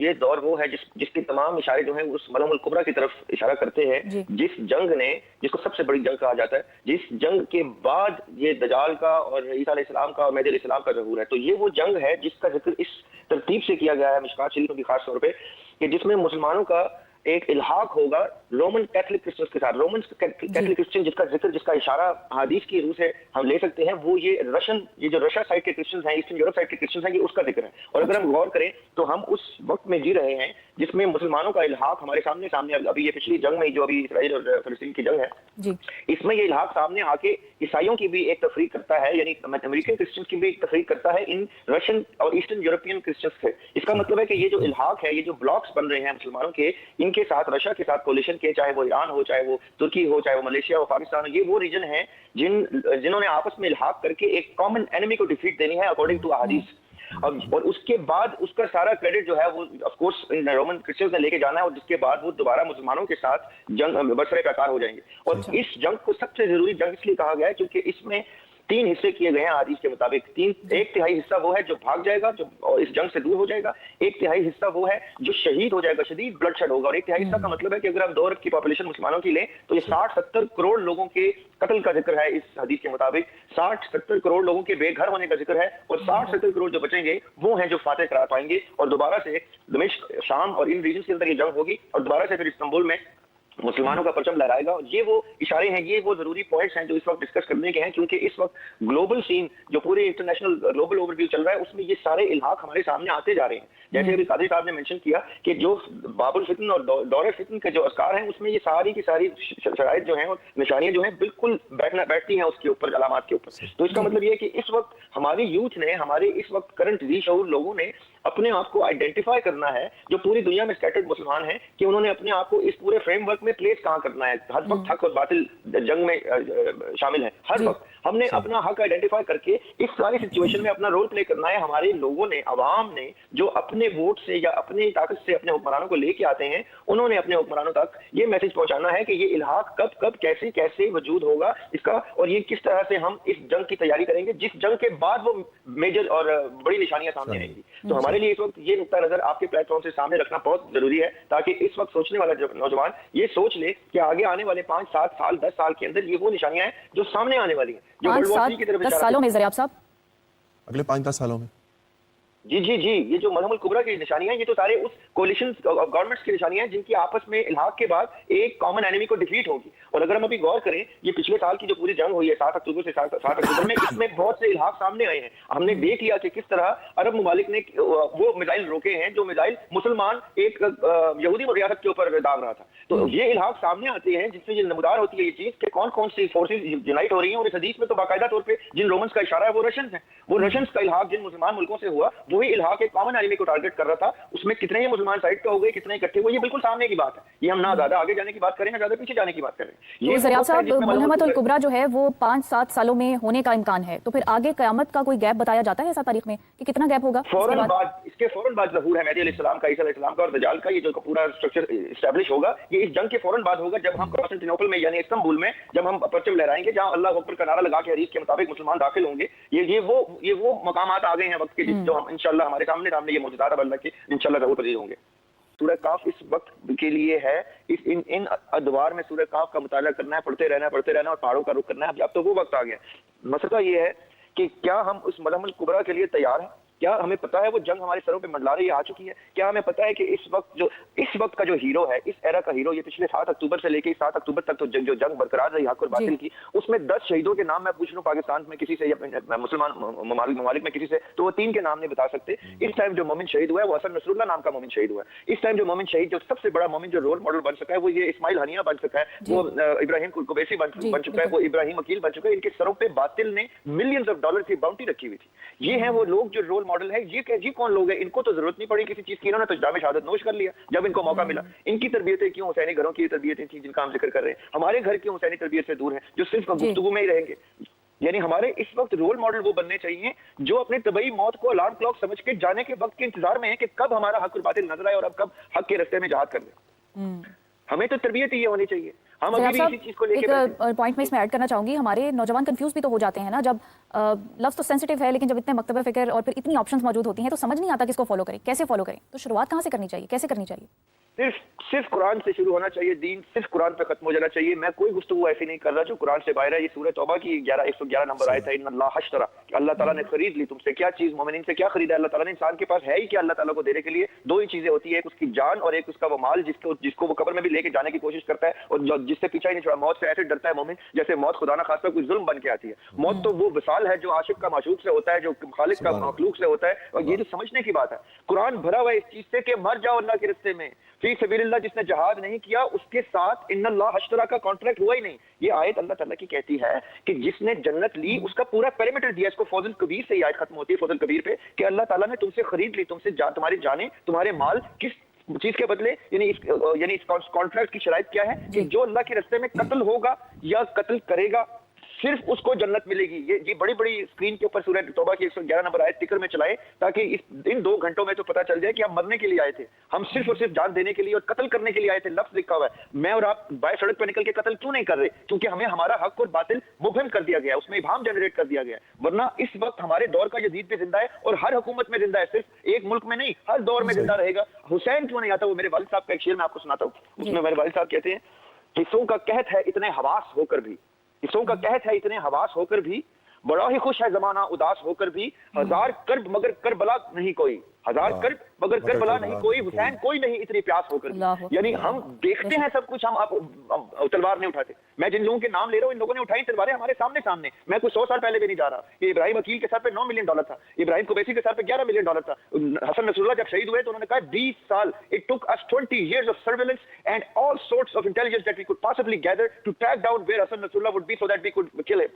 ये दौर वो है जिसके तमाम इशारे जो हैं उस मलहुल कुबरा की तरफ इशारा करते हैं, जिस जंग ने, जिसको सबसे बड़ी जंग कहा जाता है, जिस जंग के बाद ये दजाल का और ईसा अलैहिस्सलाम का और मेहदी अलैहिस्सलाम का ज़हूर है। तो ये वो जंग है जिसका जिक्र इस तरतीब से किया गया है मिशकात शरीफ में खास तौर पे, कि जिसमें मुसलमानों का एक इल्हाक होगा रोमन कैथोलिक क्रिश्चियंस के साथ। रोमन कैथोलिक क्रिश्चियन जिसका जिक्र, जिसका इशारा हदीस की रूह से हम ले सकते हैं, वो ये जो रशिया साइड के क्रिश्चियंस हैं, ईस्टर्न यूरोप साइड के क्रिश्चियंस हैं, ये उसका जिक्र है। और अगर हम गौर करें तो हम उस वक्त में जी रहे हैं जिसमें मुसलमानों का इल्हाक हमारे सामने अभी ये पिछली जंग में जो अभी इसराइल और फलस्तीन की जंग है, इसमें ये इल्हाक सामने आके ईसाइयों की भी एक तफरीक करता है, यानी अमेरिकन क्रिश्चियंस की भी एक तफरीक करता है इन रशियन और ईस्टर्न यूरोपियन क्रिश्चियंस से। इसका मतलब है कि ये जो इल्हाक है, ये जो ब्लॉक्स बन रहे हैं मुसलमानों के, इनके साथ रशिया के साथ कोलिशन के, चाहे वो ईरान हो, चाहे वो तुर्की हो, चाहे वो मलेशिया हो, पाकिस्तान हो, ये वो रीजन है जिन्होंने आपस में इल्हाक करके एक कॉमन एनिमी को डिफीट देनी है अकॉर्डिंग टू अहादीस। और उसके बाद उसका सारा क्रेडिट जो है वो ऑफ कोर्स रोमन क्रिश्चियंस ने लेके जाना है, और जिसके बाद वो दोबारा मुसलमानों के साथ जंग बरसरे पैकार हो जाएंगे। और इस जंग को सबसे जरूरी जंग इसलिए कहा गया है क्योंकि इसमें 3 हिस्से किए गए हैं हदीस के मुताबिक। 1 तिहाई हिस्सा वो है जो भाग जाएगा, जो और इस जंग से दूर हो जाएगा। 1 तिहाई हिस्सा वो है जो शहीद हो जाएगा, शदीद ब्लडशेड होगा। और 1 तिहाई हिस्सा का मतलब है कि अगर हम 2 अरब की पॉपुलेशन मुसलमानों की लें तो ये 60-70 करोड़ लोगों के कत्ल का जिक्र है इस हदीस के मुताबिक। 60-70 करोड़ लोगों के बेघर होने का जिक्र है, और 60-70 करोड़ जो बचेंगे वो हैं जो फातह करार पाएंगे, और दोबारा से दमिश्क, शाम और इन रीजन के अंदर ये जंग होगी, और दोबारा से फिर इस्तांबुल में मुसलमानों का परचम लहराएगा। और ये वो इशारे हैं, ये वो जरूरी पॉइंट्स हैं जो इस वक्त डिस्कस करने के हैं, क्योंकि इस वक्त ग्लोबल सीन जो पूरे इंटरनेशनल ग्लोबल ओवरव्यू चल रहा है, उसमें ये सारे इल्हाक हमारे सामने आते जा रहे हैं। जैसे अभी कादरी साहब ने मेंशन किया कि जो बाबुल फितन और दौरे फितन के जो अस्कार हैं, उसमें ये सारी की सारी शराइत जो हैं और निशानियां जो हैं बिल्कुल बैठती हैं उसके ऊपर, अलामात के ऊपर। तो इसका मतलब ये है कि इस वक्त हमारी यूथ ने, हमारे इस वक्त करंट ज़ी-शऊर लोगों ने अपने आप को आइडेंटिफाई करना है, जो पूरी दुनिया में स्कैटर्ड मुसलमान हैं, कि उन्होंने अपने आप को इस पूरे फ्रेमवर्क में प्लेस कहां करना है। हर वक्त हक और बातिल जंग में शामिल है। हर वक्त हमने अपना हक आइडेंटिफाई करके इस सारी सिचुएशन में अपना रोल प्ले करना है। हमारे लोगों ने, अवाम ने, जो अपने वोट से या अपनी ताकत से अपने हुक्मरानों को लेके आते हैं, उन्होंने अपने हुक्मरानों तक ये मैसेज पहुंचाना है कि ये इल्हाक कब कब कैसे कैसे वजूद होगा इसका, और ये किस तरह से हम इस जंग की तैयारी करेंगे जिस जंग के बाद वो मेजर और बड़ी निशानियां सामने आएंगी। तो हमारे लिए इस वक्त ये नुक्ता नजर आपके प्लेटफॉर्म से सामने रखना बहुत जरूरी है, ताकि इस वक्त सोचने वाला नौजवान ये सोच ले कि आगे आने वाले 5-7 साल 10 साल के अंदर ये वो निशानियां हैं जो सामने आने वाली हैं, जो वर्ल्ड वॉर 3 की तरफ 10 सालों में ज़रिया साहब, अगले 5-10 सालों में। जी, ये जो मलहुल कुबरा की निशानियां हैं, ये तो सारे उस कोलिशन गवर्नमेंट्स की निशानियां हैं जिनकी आपस में इल्हाक के बाद एक कॉमन एनिमी को डिफीट होगी। और अगर हम अभी गौर करें, ये पिछले साल की जो पूरी जंग हुई है 7 अक्टूबर से 7 अक्टूबर में, इसमें बहुत से इल्हाक सामने आए हैं। हमने देख लिया कि किस तरह अरब ममालिक ने वो मिसाइल रोके हैं जो मिसाइल मुसलमान एक यहूदी रियासत के ऊपर दाग रहा था। तो ये इल्हाक सामने आते हैं जिससे ये नमदार होती है ये चीज कि कौन कौन सी फोर्सेज यूनाइट हो रही हैं। और इस हदीस में तो बाकायदा तौर पर जिन रोमन्स का इशारा है वो रशियंस हैं। वो रशियंस का इल्हाक जिन मुसलमान मुल्कों से हुआ, वही इल्हाक एक कॉमन एनिमी को टारगेट कर रहा था। उसमें कितने ही मुसलमान साइड पे हो गए, कितने इकट्ठे हुए, ये बिल्कुल सामने की बात है। ये हम ना ज्यादा आगे जाने की बात करें, ना ज्यादा पीछे जाने की बात करें। ये ज़रिया साहब, मलहमतुल कुबरा जो है वो 5-7 सालों में होने का इम्कान है, तो फिर आगे क़यामत का कोई गैप बताया जाता है ऐसा तारीख में कि कितना गैप होगा? इसके फौरन बाद ज़हूर है मेहदी अलैहिस्सलाम का, ईसा अलैहिस्सलाम का और दज्जाल का। ये जो पूरा स्ट्रक्चर एस्टैब्लिश होगा, ये इस जंग के फौरन बाद होगा, जब हम कॉन्स्टेंटिनोपल में यानी इस्तांबुल में जब हम परचम लहराएंगे, जहां अल्लाह अकबर का नारा लगा के हदीस के मुताबिक मुसलमान दाखिल होंगे। ये वो मकामात आ गए हैं वक्त के, जो हम इंशाल्लाह हमारे सामने ये मौजूदात अल्लाह के इंशाल्लाह ज़रूर पजीर होंगे। सूरह काफ इस वक्त के लिए है, इन अदवार में सूरह काफ का मुताला करना है, पढ़ते रहना और पहाड़ों का रुख करना है। अब तो वो वक्त आ गया। मसला ये है कि क्या हम उस मलहुल कुबरा के लिए तैयार हैं? क्या हमें पता है वो जंग हमारे सरों पे मंडला रही आ चुकी है? क्या हमें पता है कि इस वक्त का जो हीरो है, इस एरा का हीरो, ये पिछले 7 अक्टूबर से लेके 7 अक्टूबर तक तो जो जंग बरकरार रही हक और बातिल की, उसमें 10 शहीदों के नाम मैं पूछ लूं पाकिस्तान में किसी से या मुसलमान ममालिक में किसी से, तो वो 3 के नाम नहीं बता सकते। इस टाइम जो मोमिन शहीद हुआ है वो हसन नसरुल्लाह नाम का मोमिन शहीद हुआ है। इस टाइम जो मोमिन शहीद, जो सबसे बड़ा मोमिन, जो रोल मॉडल बन सका है, वो ये इस्माइल हनिया बन सका है, वो इब्राहिम कुबैसी बन चुका है, वो इब्राहिम अकील बन चुका है। इनके सरों पे बातिल ने मिलियंस ऑफ डॉलर की बाउंटी रखी हुई थी। ये हैं वो लोग जो रोल मॉडल है। ये कौन लोग हैं? इनको तो जरूरत नहीं पड़ी किसी चीज की, इन्होंने तो जामे शहादत नोश कर लिया जब इनको मौका मिला। इनकी तरबियतें क्यों हुसैनी घरों की तरबियतें थी जिनका हम जिक्र कर रहे हैं? हमारे घर क्यों हुसैनी तरबियत से दूर हैं, जो सिर्फ गुफ्तगू में ही रहेंगे? यानी हमारे इस वक्त रोल मॉडल वो बनने चाहिए जो अपने तबई मौत को अलार्म क्लॉक समझ के जाने के वक्त के इंतजार में है कि कब हमारा हक और बातिल नजर आए और अब कब हक के रास्ते में जहाद कर ले। हमें तो तरबियत ही ये होनी चाहिए। हम अभी भी इसी चीज को लेके एक पॉइंट में इसमें ऐड करना चाहूंगी, हमारे नौजवान कंफ्यूज भी तो हो जाते हैं ना, जब लफ्ज़ तो सेंसिटिव है लेकिन जब इतने मकतब फिक्र और फिर इतनी ऑप्शंस मौजूद होती हैं तो समझ नहीं आता किसको फॉलो करें, कैसे फॉलो करें। तो शुरुआत कहाँ से करनी चाहिए, कैसे करनी चाहिए? सिर्फ कुरान से शुरू होना चाहिए, दीन सिर्फ कुरान पे खत्म हो जाना चाहिए। मैं कोई गुफ्तगू ऐसी नहीं कर रहा जो कुरान से बाहर है। ये सूरह तौबा की 111 नंबर आयत है, इन्नल्लाह हश्तरा, अल्लाह ताला ने खरीद ली तुमसे क्या चीज, मोमिनीन से क्या खरीदा अल्लाह ताला ने। इंसान के पास है ही क्या अल्लाह ताला को देने के लिए? दो ही चीजें होती है, एक उसकी जान और एक उसका वो माल जिसको वो कब्र में भी लेके जाने की कोशिश करता है और जिससे पीछा ही नहीं छोड़ा। मौत से ऐसे डरता है मोमिन जैसे मौत खुदा ना खास्ता कोई जुल्म बन के आती है। मौत तो वो विसाल है जो आशिक का माशूक से होता है, जो खालिक का मखलूक से होता है। और ये तो समझने की बात है, कुरान भरा हुआ है इस चीज से कि मर जाओ अल्लाह के रास्ते में, फी सबीलिल्लाह। जिसने जहाद नहीं किया उसके साथ इन्नल्लाह हश्तरा का कॉन्ट्रैक्ट हुआ ही नहीं। ये आयत अल्लाह ताला की कहती है कि जिसने जन्नत ली उसका पूरा पेरीमीटर दिया। इसको फौजुल कबीर से ही आयत खत्म होती है, फौजुल कबीर पे, कि अल्लाह ताला ने तुमसे खरीद ली, तुमसे तुम्हारी जाने तुम्हारे माल किस चीज के बदले, यानी इस कॉन्ट्रैक्ट की शराइत क्या है कि जो अल्लाह के रास्ते में कत्ल होगा या कत्ल करेगा सिर्फ उसको जन्नत मिलेगी। ये बड़ी बड़ी स्क्रीन के ऊपर सूरह तौबा की 111 नंबर आयत टिकर में चलाए ताकि इन 2 घंटों में तो पता चल जाए कि हम मरने के लिए आए थे, हम सिर्फ और सिर्फ जान देने के लिए और कत्ल करने के लिए आए थे। लफ्ज लिखा हुआ है। मैं और आप बाय सड़क पर निकल के कत्ल क्यों नहीं कर रहे? क्योंकि हमें हमारा हक और बातिल मुबहम कर दिया गया है, उसमें इबाहम जनरेट कर दिया गया है। वरना इस वक्त हमारे दौर का यजीद भी जिंदा है और हर हुकूमत में जिंदा है, सिर्फ एक मुल्क में नहीं, हर दौर में जिंदा रहेगा। हुसैन क्यों नहीं आता? वो मेरे वालिद साहब का एक शेर मैं आपको सुनाता हूँ। उसमें मेरे वालिद साहब कहते हैं, हिस्सों का कहत है इतने हवास होकर भी, हिस्सों का कहत है इतने हवास होकर भी, बड़ा ही खुश है जमाना उदास होकर भी, हजार कर्ब मगर करबला नहीं कोई, हजार कर्ब मगर करबला नहीं कोई, हुसैन कोई नहीं इतनी प्यास होकर भी। यानी हम देखते हैं सब कुछ, हम तलवार नहीं उठाते। मैं जिन लोगों के नाम ले रहा हूँ इन लोगों ने उठाई तलवारें हमारे सामने सामने। मैं कुछ 100 साल पहले भी नहीं जा रहा। ये इब्राहिम अकील के सर पे $9 मिलियन था, इब्राहिम कुबैसी के सर पे $11 मिलियन था। हसन नसरुल्लाह जब शहीद हुए तो उन्होंने कहा 20 साल, it took us 20 years of surveillance and all sorts of intelligence that we could possibly gather to track down where Hassan Nasrullah would be so that we could kill him.